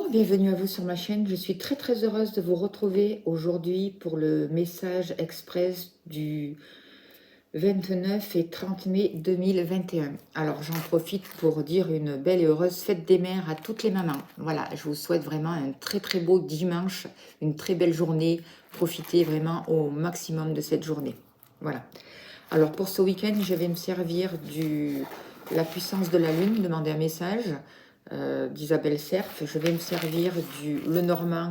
Bonjour, bienvenue à vous sur ma chaîne. Je suis très heureuse de vous retrouver aujourd'hui pour le message express du 29 et 30 mai 2021. Alors j'en profite pour dire une belle et heureuse fête des mères à toutes les mamans. Voilà, je vous souhaite vraiment un très beau dimanche, une très belle journée. Profitez vraiment au maximum de cette journée. Voilà. Alors pour ce week-end, je vais me servir la puissance de la lune, demander un message d'Isabelle Cerf. Je vais me servir du Lenormand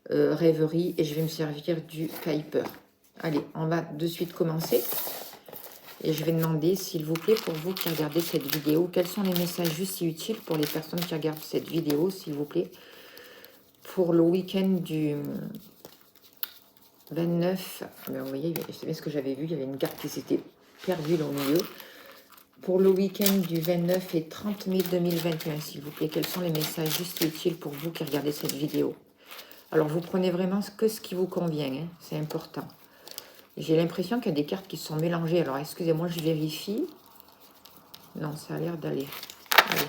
Rêverie et je vais me servir du Kuiper. Allez, on va de suite commencer. Et je vais demander, s'il vous plaît, pour vous qui regardez cette vidéo, quels sont les messages justes et utiles pour les personnes qui regardent cette vidéo, s'il vous plaît, pour le week-end du 29. Ben, vous voyez, c'est bien ce que j'avais vu, il y avait une carte qui s'était perdue là au milieu. Pour le week-end du 29 et 30 mai 2021, s'il vous plaît, quels sont les messages justes et utiles pour vous qui regardez cette vidéo? Alors, vous prenez vraiment ce qui vous convient, hein, c'est important. J'ai l'impression qu'il y a des cartes qui sont mélangées. Alors, excusez-moi, je vérifie. Non, ça a l'air d'aller. Allez.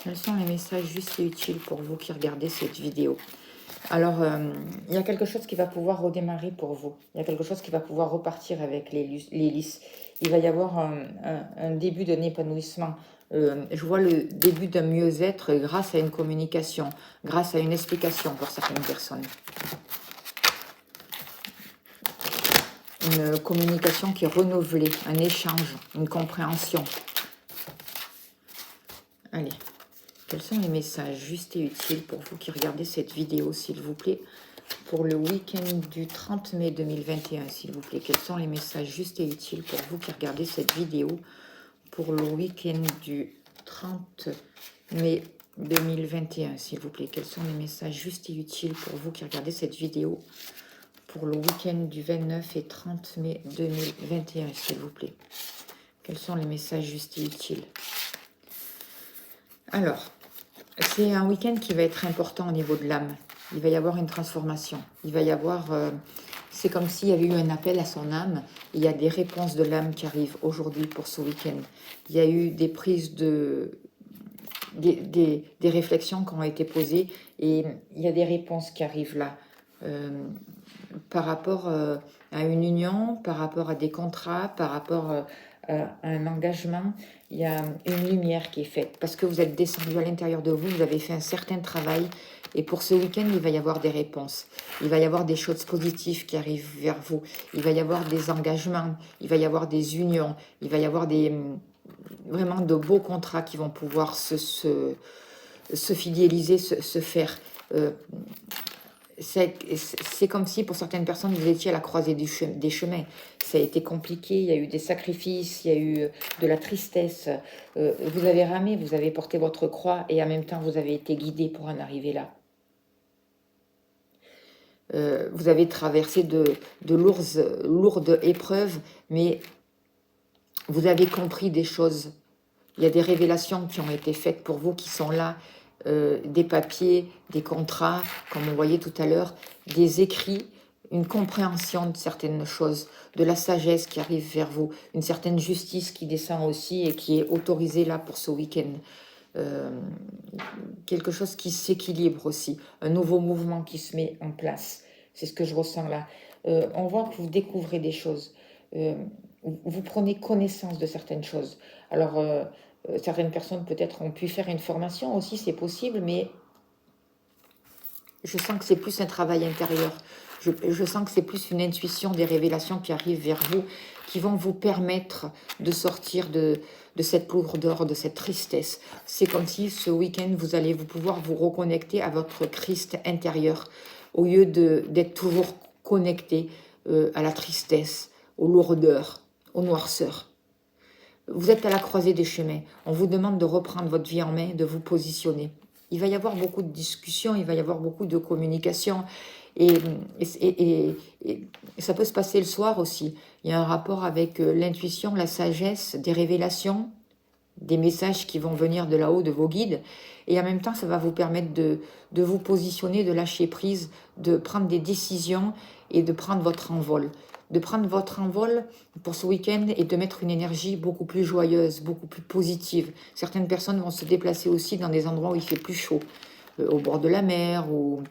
Quels sont les messages justes et utiles pour vous qui regardez cette vidéo? Alors, il y a quelque chose qui va pouvoir redémarrer pour vous. Il y a quelque chose qui va pouvoir repartir avec les lys. Il va y avoir un début d'un épanouissement. Je vois le début d'un mieux-être grâce à une communication, grâce à une explication pour certaines personnes. Une communication qui est renouvelée, un échange, une compréhension. Allez. Quels sont les messages justes et utiles pour vous qui regardez cette vidéo, s'il vous plaît, pour le week-end du 30 mai 2021, s'il vous plaît? Quels sont les messages justes et utiles pour vous qui regardez cette vidéo pour le week-end du 30 mai 2021, s'il vous plaît? Quels sont les messages justes et utiles pour vous qui regardez cette vidéo pour le week-end du 29 et 30 mai 2021, s'il vous plaît? Quels sont les messages justes et utiles? Alors, c'est un week-end qui va être important au niveau de l'âme. Il va y avoir une transformation. Il va y avoir... c'est comme s'il y avait eu un appel à son âme. Il y a des réponses de l'âme qui arrivent aujourd'hui pour ce week-end. Il y a eu des prises de... Des réflexions qui ont été posées et il y a des réponses qui arrivent là. Par rapport à une union, par rapport à des contrats, par rapport à un engagement, il y a une lumière qui est faite. Parce que vous êtes descendu à l'intérieur de vous, vous avez fait un certain travail. Et pour ce week-end, il va y avoir des réponses. Il va y avoir des choses positives qui arrivent vers vous. Il va y avoir des engagements, il va y avoir des unions, il va y avoir vraiment de beaux contrats qui vont pouvoir se fidéliser, se faire. C'est comme si pour certaines personnes vous étiez à la croisée des chemins. Ça a été compliqué, il y a eu des sacrifices, il y a eu de la tristesse. Vous avez ramé, vous avez porté votre croix et en même temps vous avez été guidé pour en arriver là. Vous avez traversé de lourdes épreuves, mais vous avez compris des choses. Il y a des révélations qui ont été faites pour vous qui sont là. Des papiers, des contrats, comme on voyait tout à l'heure, des écrits, une compréhension de certaines choses, de la sagesse qui arrive vers vous, une certaine justice qui descend aussi et qui est autorisée là pour ce week-end. Quelque chose qui s'équilibre aussi, un nouveau mouvement qui se met en place. C'est ce que je ressens là. On voit que vous découvrez des choses. Vous prenez connaissance de certaines choses. Alors, certaines personnes peut-être ont pu faire une formation aussi, c'est possible, mais je sens que c'est plus un travail intérieur. Je sens que c'est plus une intuition, des révélations qui arrivent vers vous, qui vont vous permettre de sortir de cette lourdeur, de cette tristesse. C'est comme si ce week-end, vous allez pouvoir vous reconnecter à votre Christ intérieur, au lieu d'être toujours connecté à la tristesse, aux lourdeurs, aux noirceurs. Vous êtes à la croisée des chemins. On vous demande de reprendre votre vie en main, de vous positionner. Il va y avoir beaucoup de discussions, il va y avoir beaucoup de communication. Et ça peut se passer le soir aussi. Il y a un rapport avec l'intuition, la sagesse, des révélations, des messages qui vont venir de là-haut, de vos guides. Et en même temps, ça va vous permettre de vous positionner, de lâcher prise, de prendre des décisions et de prendre votre envol. De prendre votre envol pour ce week-end et de mettre une énergie beaucoup plus joyeuse, beaucoup plus positive. Certaines personnes vont se déplacer aussi dans des endroits où il fait plus chaud. au bord de la mer, ou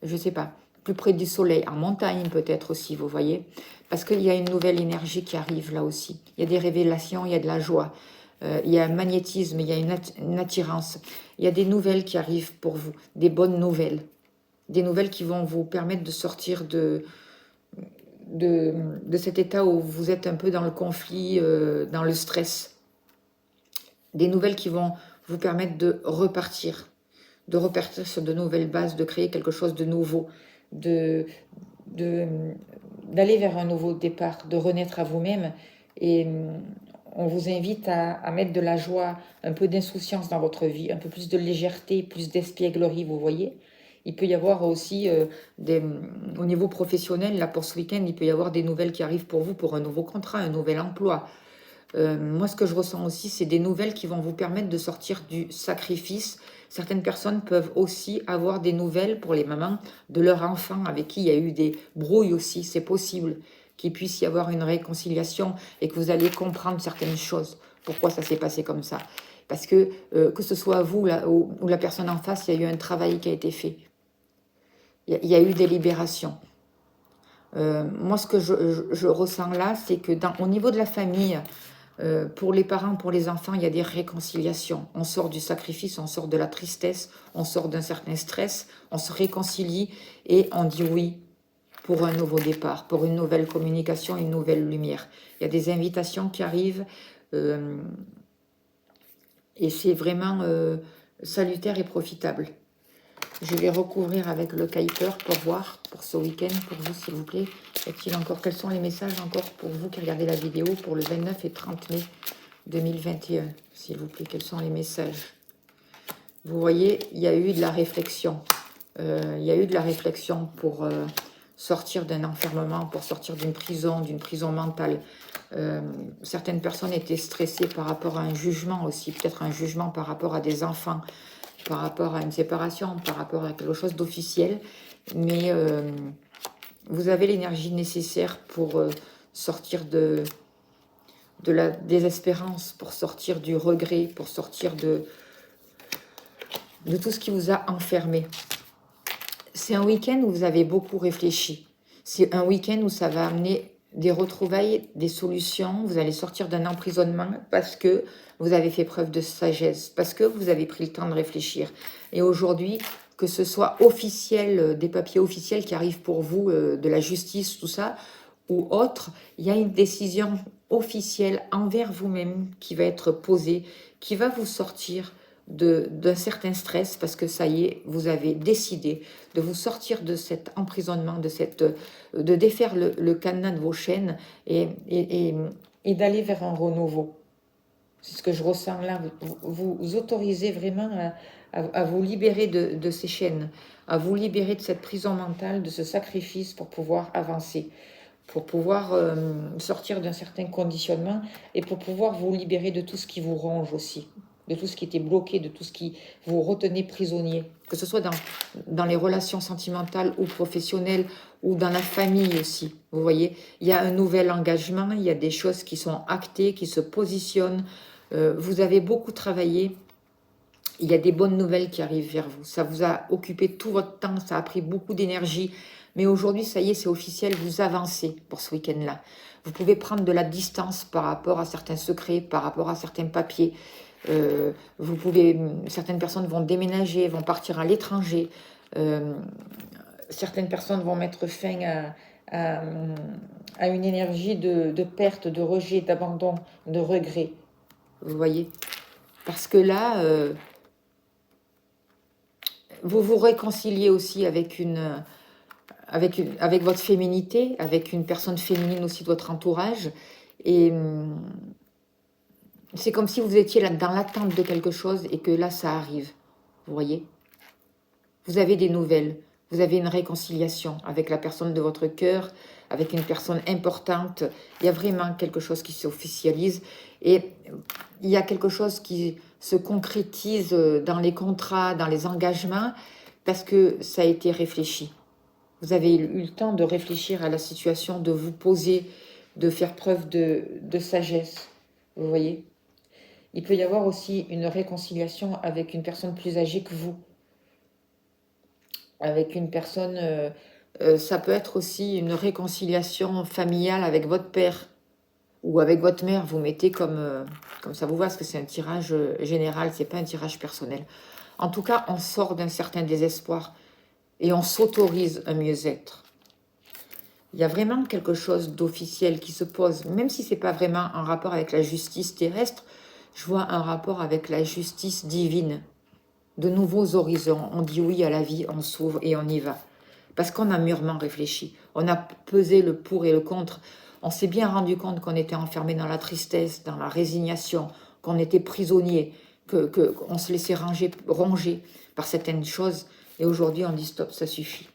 je ne sais pas, plus près du soleil, en montagne peut-être aussi, vous voyez. Parce qu'il y a une nouvelle énergie qui arrive là aussi. Il y a des révélations, il y a de la joie. Il y a un magnétisme, il y a une attirance. Il y a des nouvelles qui arrivent pour vous, des bonnes nouvelles. Des nouvelles qui vont vous permettre de sortir de cet état où vous êtes un peu dans le conflit, dans le stress. Des nouvelles qui vont vous permettre de repartir sur de nouvelles bases, de créer quelque chose de nouveau, d'aller vers un nouveau départ, de renaître à vous-même. Et on vous invite à mettre de la joie, un peu d'insouciance dans votre vie, un peu plus de légèreté, plus d'espièglerie, vous voyez. Il peut y avoir aussi, au niveau professionnel, là pour ce week-end, il peut y avoir des nouvelles qui arrivent pour vous, pour un nouveau contrat, un nouvel emploi. Moi, ce que je ressens aussi, c'est des nouvelles qui vont vous permettre de sortir du sacrifice. Certaines personnes peuvent aussi avoir des nouvelles pour les mamans de leur enfant avec qui il y a eu des brouilles aussi. C'est possible qu'il puisse y avoir une réconciliation et que vous allez comprendre certaines choses. Pourquoi ça s'est passé comme ça? Parce que ce soit vous ou la personne en face, il y a eu un travail qui a été fait. Il y a eu des libérations. Moi, ce que je ressens là, c'est que au niveau de la famille, pour les parents, pour les enfants, il y a des réconciliations. On sort du sacrifice, on sort de la tristesse, on sort d'un certain stress, on se réconcilie et on dit oui pour un nouveau départ, pour une nouvelle communication, une nouvelle lumière. Il y a des invitations qui arrivent et c'est vraiment salutaire et profitable. Je vais recouvrir avec le Kuiper pour voir, pour ce week-end, pour vous, s'il vous plaît. Est-il encore, quels sont les messages encore pour vous qui regardez la vidéo pour le 29 et 30 mai 2021, s'il vous plaît, quels sont les messages? Vous voyez, il y a eu de la réflexion. Il y a eu de la réflexion pour sortir d'un enfermement, pour sortir d'une prison mentale. Certaines personnes étaient stressées par rapport à un jugement aussi, peut-être un jugement par rapport à des enfants, par rapport à une séparation, par rapport à quelque chose d'officiel, mais vous avez l'énergie nécessaire pour sortir de la désespérance, pour sortir du regret, pour sortir de tout ce qui vous a enfermé. C'est un week-end où vous avez beaucoup réfléchi. C'est un week-end où ça va amener des retrouvailles, des solutions. Vous allez sortir d'un emprisonnement parce que vous avez fait preuve de sagesse, parce que vous avez pris le temps de réfléchir. Et aujourd'hui, que ce soit officiel, des papiers officiels qui arrivent pour vous, de la justice, tout ça, ou autre, il y a une décision officielle envers vous-même qui va être posée, qui va vous sortir d'un certain stress, parce que ça y est, vous avez décidé de vous sortir de cet emprisonnement, de défaire le cadenas de vos chaînes et d'aller vers un renouveau. C'est ce que je ressens là. Vous autorisez vraiment à vous libérer de ces chaînes, à vous libérer de cette prison mentale, de ce sacrifice pour pouvoir avancer, pour pouvoir sortir d'un certain conditionnement et pour pouvoir vous libérer de tout ce qui vous ronge aussi, de tout ce qui était bloqué, de tout ce qui vous retenait prisonnier, que ce soit dans les relations sentimentales ou professionnelles ou dans la famille aussi. Vous voyez, il y a un nouvel engagement, il y a des choses qui sont actées, qui se positionnent. Vous avez beaucoup travaillé. Il y a des bonnes nouvelles qui arrivent vers vous. Ça vous a occupé tout votre temps, ça a pris beaucoup d'énergie. Mais aujourd'hui, ça y est, c'est officiel, vous avancez pour ce week-end-là. Vous pouvez prendre de la distance par rapport à certains secrets, par rapport à certains papiers. Certaines personnes vont déménager, vont partir à l'étranger. Certaines personnes vont mettre fin à une énergie de perte, de rejet, d'abandon, de regret. Vous voyez? Parce que là, vous vous réconciliez aussi avec votre féminité, avec une personne féminine aussi de votre entourage. Et c'est comme si vous étiez là dans l'attente de quelque chose et que là, ça arrive. Vous voyez? Vous avez des nouvelles. Vous avez une réconciliation avec la personne de votre cœur, avec une personne importante. Il y a vraiment quelque chose qui s'officialise. Et il y a quelque chose qui se concrétise dans les contrats, dans les engagements, parce que ça a été réfléchi. Vous avez eu le temps de réfléchir à la situation, de vous poser, de faire preuve de sagesse. Vous voyez? Il peut y avoir aussi une réconciliation avec une personne plus âgée que vous. avec une personne. Ça peut être aussi une réconciliation familiale avec votre père ou avec votre mère. Vous mettez comme ça vous va, parce que c'est un tirage général, c'est pas un tirage personnel. En tout cas, on sort d'un certain désespoir et on s'autorise un mieux-être. Il y a vraiment quelque chose d'officiel qui se pose, même si c'est pas vraiment un rapport avec la justice terrestre, je vois un rapport avec la justice divine. De nouveaux horizons, on dit oui à la vie, on s'ouvre et on y va. Parce qu'on a mûrement réfléchi, on a pesé le pour et le contre, on s'est bien rendu compte qu'on était enfermé dans la tristesse, dans la résignation, qu'on était prisonnier, qu'on se laissait ronger par certaines choses, et aujourd'hui on dit stop, ça suffit.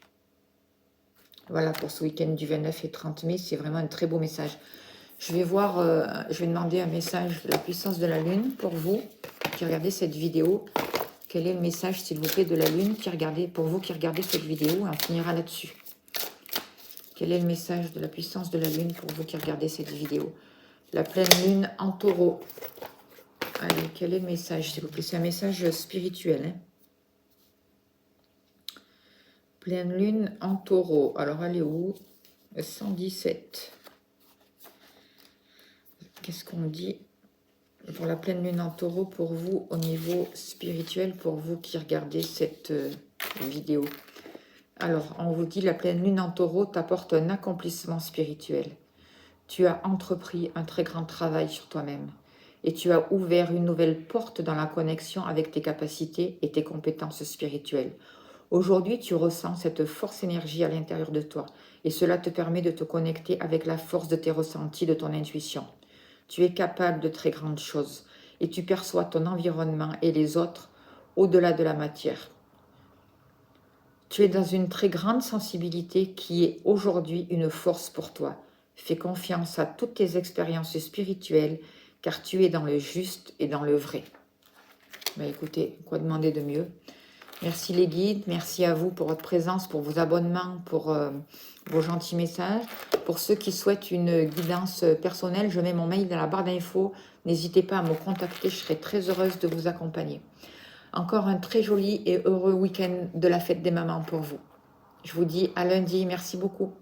Voilà pour ce week-end du 29 et 30 mai, c'est vraiment un très beau message. Je vais voir, je vais demander un message de la puissance de la Lune pour vous qui regardez cette vidéo. Quel est le message, s'il vous plaît, de la Lune pour vous qui regardez cette vidéo? On finira là-dessus. Quel est le message de la puissance de la Lune pour vous qui regardez cette vidéo? La pleine Lune en Taureau. Allez, quel est le message, s'il vous plaît? C'est un message spirituel. Hein. Pleine Lune en Taureau. Alors, elle est où? 117. Qu'est-ce qu'on dit pour la pleine Lune en Taureau pour vous au niveau spirituel, pour vous qui regardez cette vidéo? Alors, on vous dit, la pleine Lune en Taureau t'apporte un accomplissement spirituel. Tu as entrepris un très grand travail sur toi-même et tu as ouvert une nouvelle porte dans la connexion avec tes capacités et tes compétences spirituelles. Aujourd'hui, tu ressens cette force énergie à l'intérieur de toi et cela te permet de te connecter avec la force de tes ressentis, de ton intuition. Tu es capable de très grandes choses et tu perçois ton environnement et les autres au-delà de la matière. Tu es dans une très grande sensibilité qui est aujourd'hui une force pour toi. Fais confiance à toutes tes expériences spirituelles car tu es dans le juste et dans le vrai. Ben écoutez, quoi demander de mieux? Merci les guides, merci à vous pour votre présence, pour vos abonnements, pour vos gentils messages. Pour ceux qui souhaitent une guidance personnelle, je mets mon mail dans la barre d'infos. N'hésitez pas à me contacter, je serai très heureuse de vous accompagner. Encore un très joli et heureux week-end de la fête des mamans pour vous. Je vous dis à lundi, merci beaucoup.